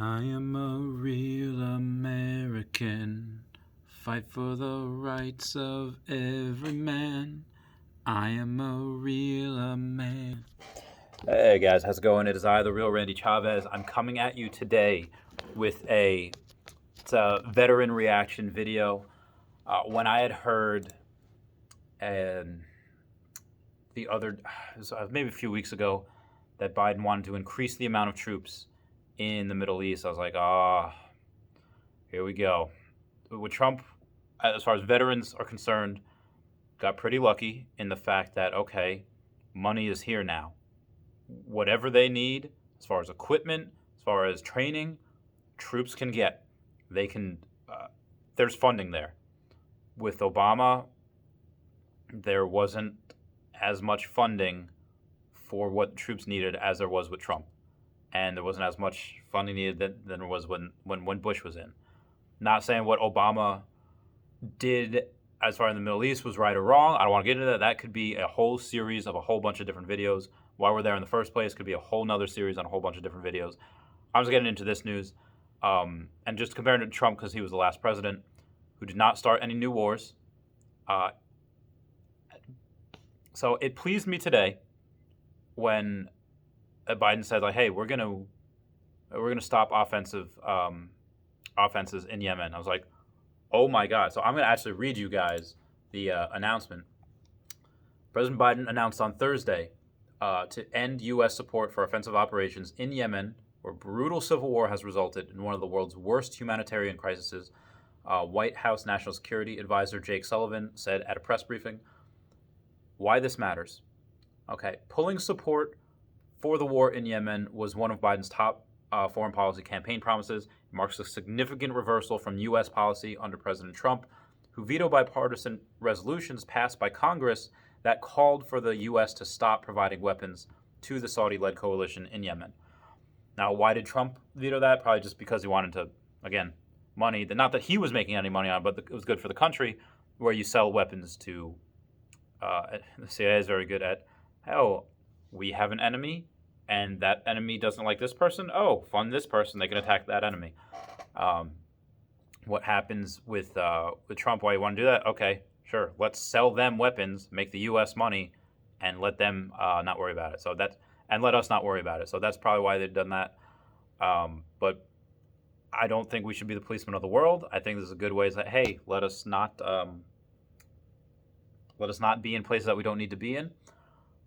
I am a real American. Fight for the rights of every man. I am a real American. Hey guys, how's it going? It is I, the real Randy Chavez. I'm coming at you today with a veteran reaction video. When I had heard the other, maybe a few weeks ago, that Biden wanted to increase the amount of troops in the Middle East, I was like, here we go. With Trump, as far as veterans are concerned, got pretty lucky in the fact that, okay, money is here now. Whatever they need, as far as equipment, as far as training, troops can get. They can, there's funding there. With Obama, there wasn't as much funding for what troops needed as there was with Trump. And there wasn't as much funding needed than there was when Bush was in. Not saying what Obama did as far in the Middle East was right or wrong. I don't want to get into that. That could be a whole series of a whole bunch of different videos. Why we're there in the first place could be a whole nother series on a whole bunch of different videos. I'm just getting into this news. And just comparing it to Trump, because he was the last president who did not start any new wars. So it pleased me today when Biden said, like, hey, we're gonna stop offenses in Yemen. I was like, oh my God. So I'm gonna actually read you guys the announcement. President Biden announced on Thursday to end U.S. support for offensive operations in Yemen, where brutal civil war has resulted in one of the world's worst humanitarian crises. White House National Security Advisor Jake Sullivan said at a press briefing, why this matters. Okay, pulling support for the war in Yemen was one of Biden's top foreign policy campaign promises. It marks a significant reversal from U.S. policy under President Trump, who vetoed bipartisan resolutions passed by Congress that called for the U.S. to stop providing weapons to the Saudi-led coalition in Yemen. Now, why did Trump veto that? Probably just because he wanted to, again, money. Not that he was making any money on it, but it was good for the country, where you sell weapons to. The CIA is very good at, oh, we have an enemy, and that enemy doesn't like this person. Oh, fund this person; they can attack that enemy. What happens with Trump? Why you want to do that? Okay, sure. Let's sell them weapons, make the U.S. money, and let them not worry about it. And let us not worry about it. So that's probably why they've done that. But I don't think we should be the policemen of the world. I think this is a good way to say, hey, let us not be in places that we don't need to be in.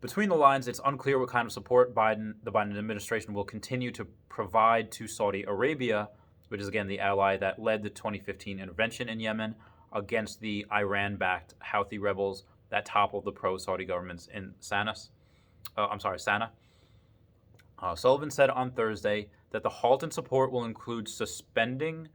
Between the lines, it's unclear what kind of support the Biden administration will continue to provide to Saudi Arabia, which is, again, the ally that led the 2015 intervention in Yemen against the Iran-backed Houthi rebels that toppled the pro-Saudi governments in Sana'a. Sullivan said on Thursday that the halt in support will include suspending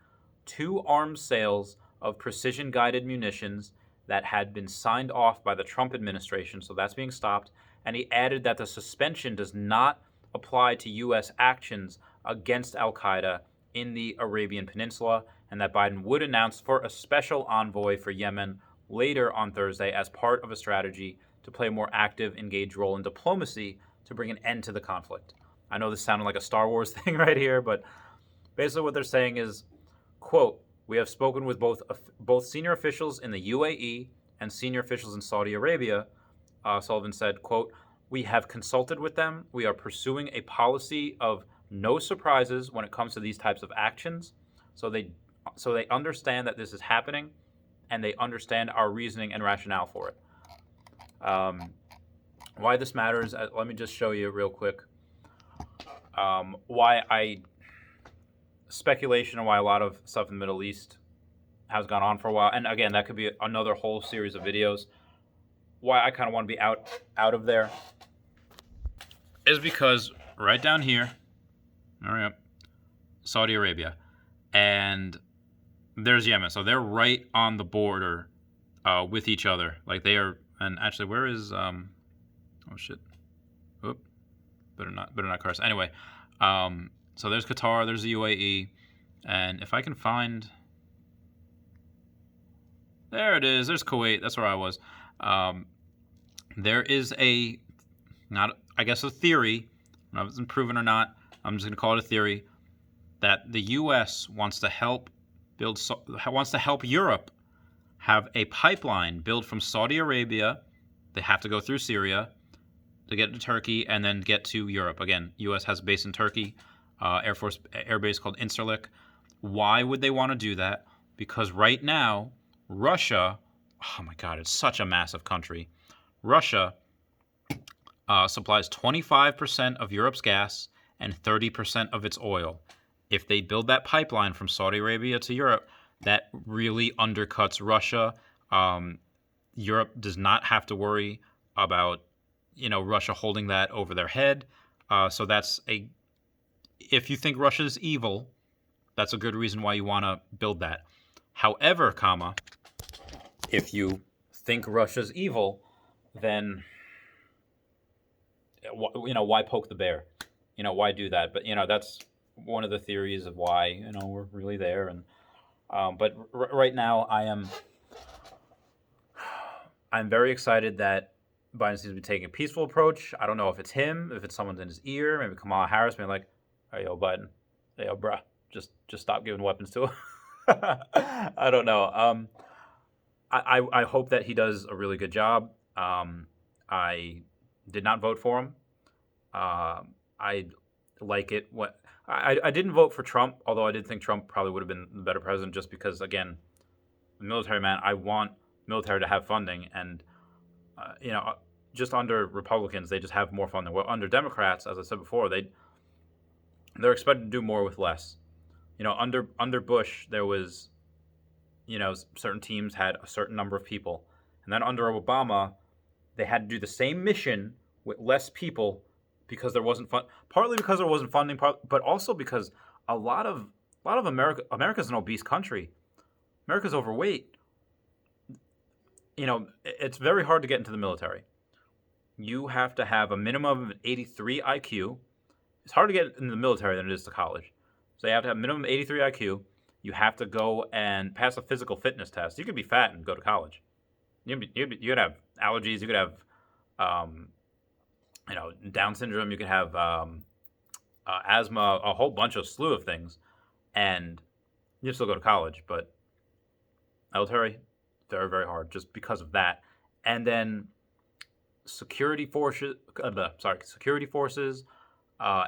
2 arms sales of precision-guided munitions that had been signed off by the Trump administration, so that's being stopped. And he added that the suspension does not apply to U.S. actions against al-Qaeda in the Arabian Peninsula, and that Biden would announce for a special envoy for Yemen later on Thursday as part of a strategy to play a more active, engaged role in diplomacy to bring an end to the conflict. I know this sounded like a Star Wars thing right here, but basically what they're saying is, quote, we have spoken with both senior officials in the UAE and senior officials in Saudi Arabia. Sullivan said, quote, we have consulted with them. We are pursuing a policy of no surprises when it comes to these types of actions. So they understand that this is happening, and they understand our reasoning and rationale for it. Why this matters, let me just show you real quick speculation on why a lot of stuff in the Middle East has gone on for a while. And again, that could be another whole series of videos. Why I kind of want to be out of there is because right down here, hurry up, Saudi Arabia, and there's Yemen. So they're right on the border with each other. Like they are. And actually, where is oh shit, oop, better not curse. Anyway, so there's Qatar, there's the UAE, and if I can find, there it is. There's Kuwait. That's where I was. There is a theory. I don't know if it's been proven or not. I'm just going to call it a theory that the U.S. wants to help Europe have a pipeline built from Saudi Arabia. They have to go through Syria to get to Turkey and then get to Europe. Again, U.S. has a base in Turkey, air base called Incirlik. Why would they want to do that? Because right now, Russia, oh my God, it's such a massive country. Russia supplies 25% of Europe's gas and 30% of its oil. If they build that pipeline from Saudi Arabia to Europe, that really undercuts Russia. Europe does not have to worry about, Russia holding that over their head. So if you think Russia is evil, that's a good reason why you want to build that. However, if you think Russia's evil, then why poke the bear? Why do that? But that's one of the theories of why we're really there. And but right now, I'm very excited that Biden seems to be taking a peaceful approach. I don't know if it's him, if it's someone in his ear, maybe Kamala Harris being like, "Hey, yo, Biden, hey, yo, bruh, just stop giving weapons to him." I don't know. I hope that he does a really good job. I did not vote for him. I like it. I didn't vote for Trump, although I did think Trump probably would have been the better president, just because, again, the military man. I want military to have funding, and just under Republicans, they just have more funding. Well, under Democrats, as I said before, they're expected to do more with less. Under Bush, there was, certain teams had a certain number of people, and then under Obama, they had to do the same mission with less people because there wasn't partly because there wasn't funding, but also because a lot of America's an obese country. America's overweight. It's very hard to get into the military. You have to have a minimum of an 83 IQ. It's harder to get into the military than it is to college. So you have to have a minimum of 83 IQ. You have to go and pass a physical fitness test. You could be fat and go to college. You could have allergies. You could have, Down syndrome. You could have asthma. A whole slew of things, and you still go to college. But military, very, very hard just because of that. And then security forces.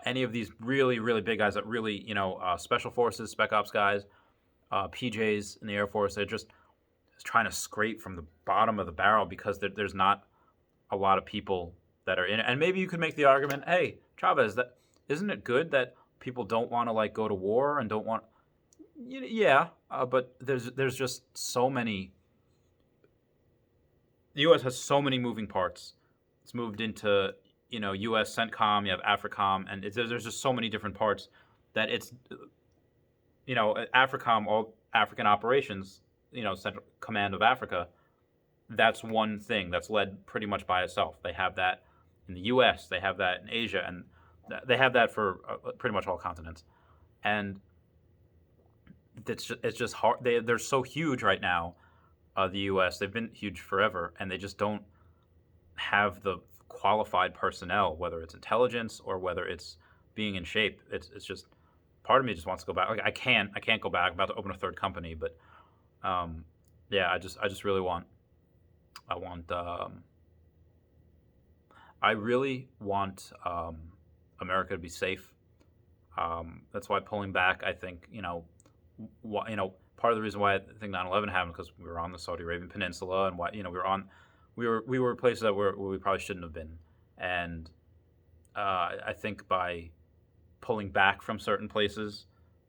Any of these really, really big guys that really, special forces, spec ops guys, PJs in the Air Force, they're just trying to scrape from the bottom of the barrel because there's not a lot of people that are in it. And maybe you could make the argument, hey, Chavez, isn't it good that people don't want to go to war and don't want? Yeah, but there's just so many. The U.S. has so many moving parts. It's moved into U.S. CENTCOM, you have AFRICOM, and there's just so many different parts that it's, AFRICOM, all African operations, Central Command of Africa, that's one thing that's led pretty much by itself. They have that in the U.S., they have that in Asia, and they have that for pretty much all continents. And it's just hard. They're so huge right now, the U.S. They've been huge forever, and they just don't have the qualified personnel, whether it's intelligence or whether it's being in shape. It's just part of me just wants to go back. I can't go back. I'm about to open a third company, but I just really want. I really want America to be safe. That's why pulling back, I think, part of the reason why I think 9/11 happened because we were on the Saudi Arabian Peninsula, and why we were places that where we probably shouldn't have been. And I think by pulling back from certain places,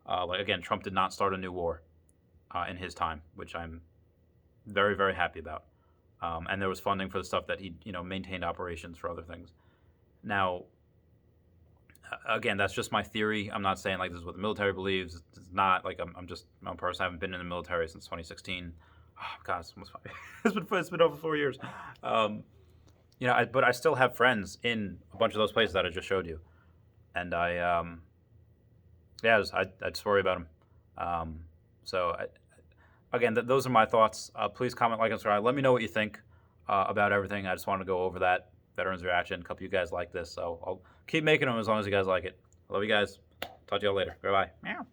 again, Trump did not start a new war in his time, which I'm very, very happy about. And there was funding for the stuff that he, maintained operations for other things. Now, again, that's just my theory. I'm not saying this is what the military believes. It's not I'm just my own person. I haven't been in the military since 2016. Oh, God, it's almost 5 years. It's been over 4 years. But I still have friends in a bunch of those places that I just showed you, and I just worry about them. Again, those are my thoughts. Please comment, like, and subscribe. Let me know what you think about everything. I just want to go over that Veterans Reaction. A couple of you guys like this, so I'll keep making them as long as you guys like it. I love you guys. Talk to y'all later. Bye bye. Meow.